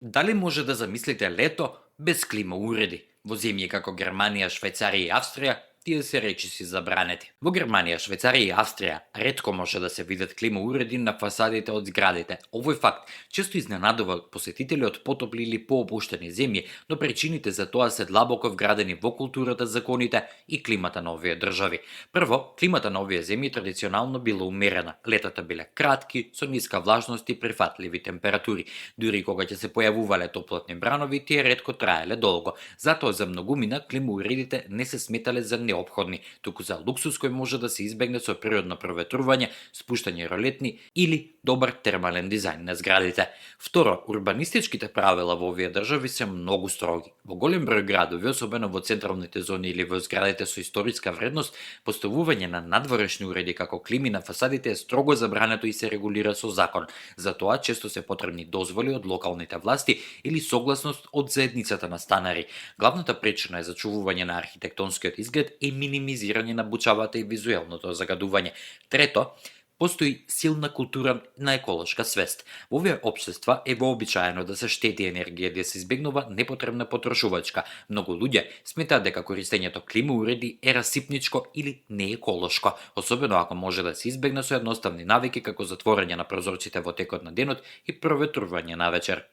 Дали може да замислите лето без клима уреди? Во земји како Германија, Швајцарија и Австрија, тие се речиси забранети. Во Германија, Швајцарија и Австрија ретко може да се видат клима уреди на фасадите од зградите. Овој факт често изненадува посетители од потопли или поопуштени земји, но причините за тоа се длабоко вградени во културата, законите и климата на овие држави. Прво, климата на овие земји традиционално била умерена. Летата биле кратки, со ниска влажност и прифатливи температури. Дури кога ќе се појавувале топлотни бранови, тие ретко траеле долго. Затоа за многумина клима уредите не се сметале за неопходни, туку за луксус кој може да се избегне со природно проветрување, спуштање ролетни или добар термален дизајн на зградите. Второ, урбанистичките правила во овие држави се многу строги. Во голем број градови, особено во централните зони или во зградите со историска вредност, поставување на надворешни уреди како клими на фасадите е строго забрането и се регулира со закон. Затоа често се потребни дозволи од локалните власти или согласност од заедницата на станари. Главната причина е зачувување на архитектонскиот изглед и минимизирање на бучавата и визуелното загадување. Трето, постои силна култура на еколошка свест. Во овие општества е вообичаено да се штеди енергија, да се избегнува непотребна потрошувачка. Многу луѓе сметаат дека користењето клима уреди е расипничко или не еколошко, особено ако може да се избегне со едноставни навики како затворање на прозорците во текот на денот и проветрување навечер.